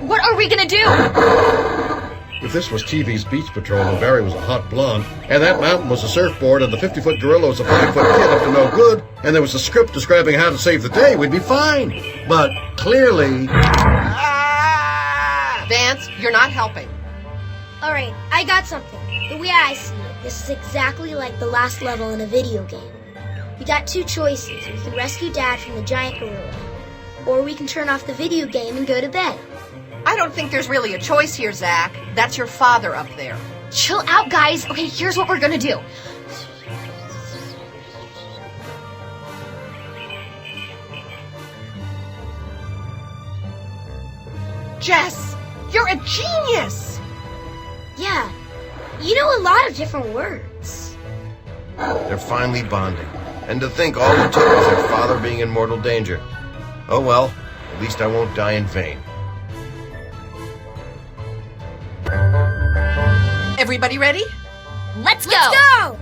What are we gonna do? If this was TV's Beach Patrol and Barry was a hot blonde, and that mountain was a surfboard and the 50-foot gorilla was a 5-foot kid up to no good, and there was a script describing how to save the day, we'd be fine. But clearly... Vance, you're not helping. Alright, I got something. The way I see it, this is exactly like the last level in a video game. We got two choices. We can rescue Dad from the giant gorilla, or we can turn off the video game and go to bed. I don't think there's really a choice here, Zach. That's your father up there. Chill out, guys. Okay, here's what we're gonna do. Jess, you're a genius! Yeah, you know a lot of different words. They're finally bonding. And to think all it took was their father being in mortal danger. Oh well, at least I won't die in vain. Everybody ready? Let's go! Let's go!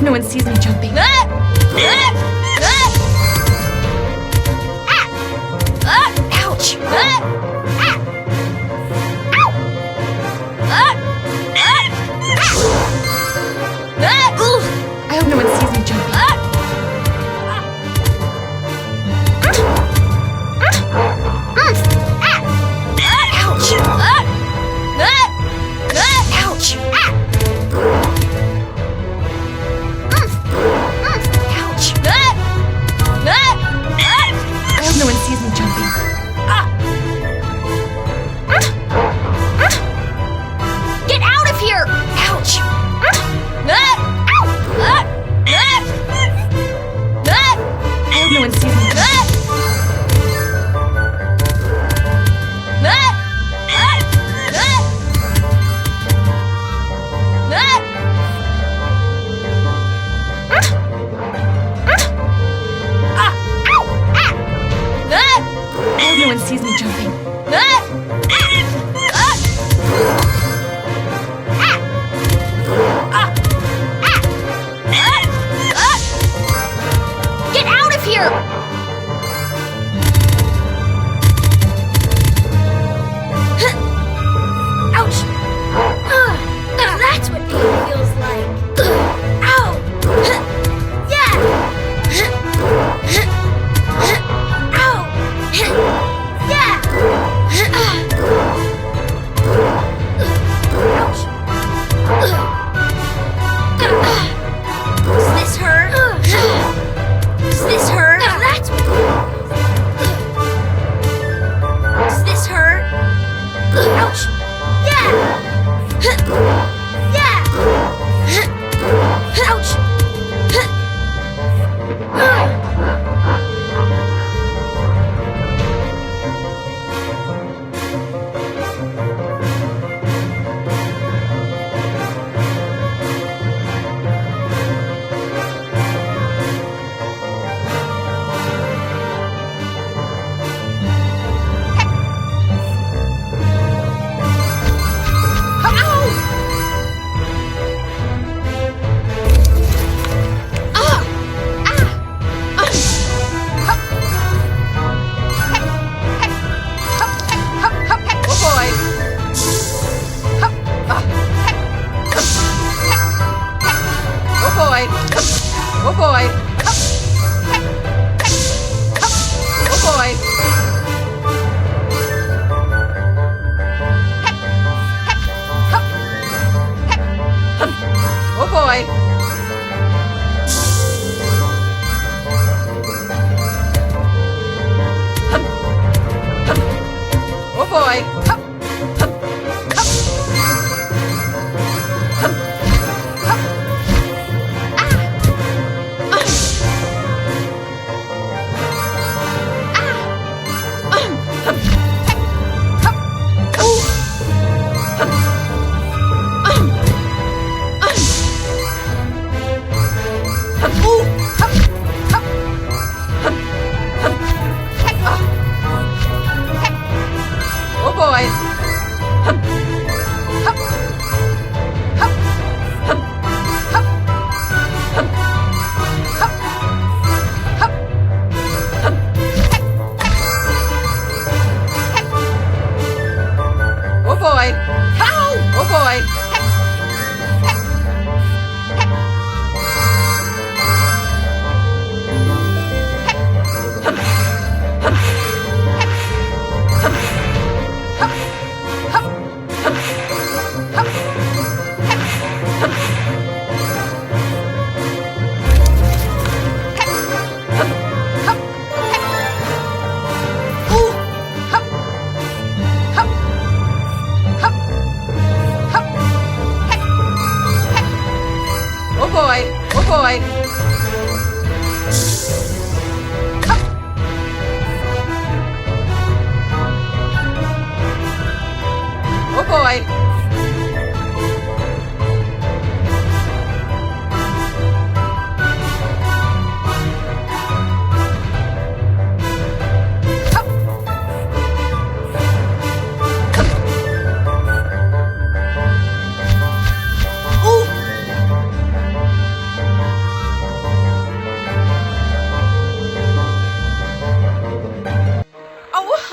No one sees me jumping. Ouch! I hope no one sees me jumping. No one sees me jumping. Get out of here! Ouch! I hope no one sees me. I hope no one sees me jumping. Get out of here! Ouch! Now that's what pain feels like. Ow! Yeah! Ow!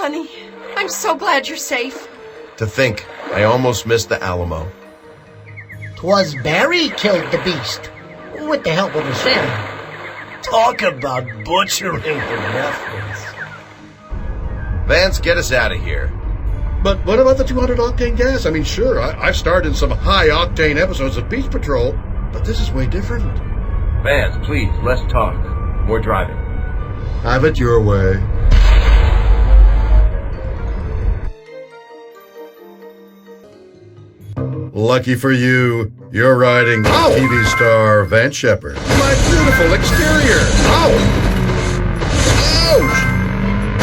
honey. I'm so glad you're safe. To think, I almost missed the Alamo. 'Twas Barry killed the beast, with the help of his family. Talk about butchering for reference. Vance, get us out of here. But what about the 200 octane gas? I mean, sure, I've starred in some high octane episodes of Beach Patrol, but this is way different. Vance, please, let's talk. We're driving. Have it your way. Lucky for you, you're riding TV star Vance Shepard. My beautiful exterior! Ow! Ouch!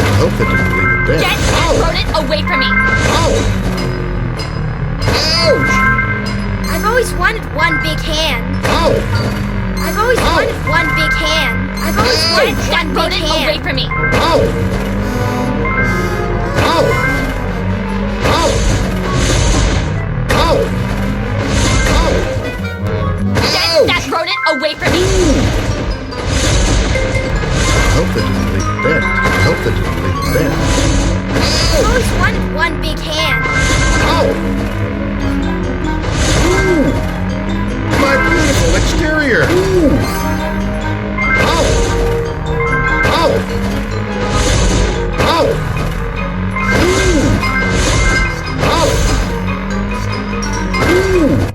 I hope they didn't leave it dead. Get that rodent away from me! Ow! Ouch! I've always wanted one big hand. Ow! I've always wanted one big hand. I've always wanted Get that one big rodent away hand. from me! Ow! Ow! Ow! Ow! Get that rodent away from me! I hope they didn't leave it dead. I hope they didn't leave it dead. I've always wanted one big hand. Ow! Ooh! My beautiful exterior! Ooh! Ow! Ow! Ow! Ooh! Ow! Ooh!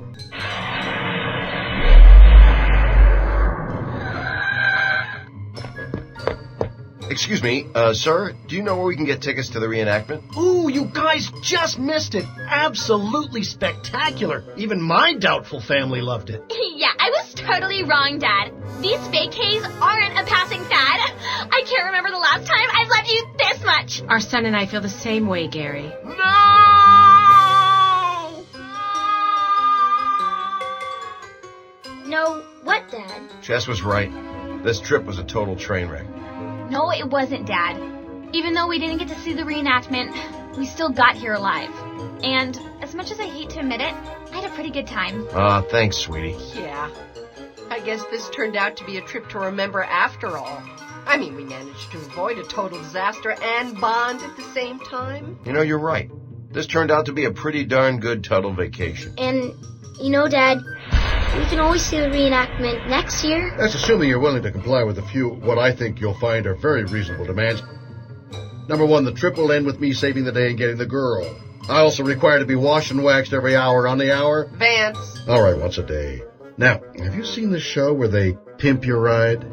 Excuse me, sir, do you know where we can get tickets to the reenactment? Ooh, you guys just missed it. Absolutely spectacular. Even my doubtful family loved it. Yeah, I was totally wrong, Dad. These vacay aren't a passing fad. I can't remember the last time I've loved you this much. Our son and I feel the same way, Gary. No, what, Dad? Jess was right. This trip was a total train wreck. No, it wasn't, Dad. Even though we didn't get to see the reenactment, we still got here alive. And as much as I hate to admit it, I had a pretty good time. Thanks, sweetie. Yeah. I guess this turned out to be a trip to remember after all. I mean, we managed to avoid a total disaster and bond at the same time. You know, you're right. This turned out to be a pretty darn good Tuttle vacation. And, you know, Dad, we can always see the reenactment next year. That's assuming you're willing to comply with a few, what I think you'll find are very reasonable demands. Number one, the trip will end with me saving the day and getting the girl. I also require to be washed and waxed every hour on the hour. Vance. All right, once a day. Now, have you seen the show where they pimp your ride?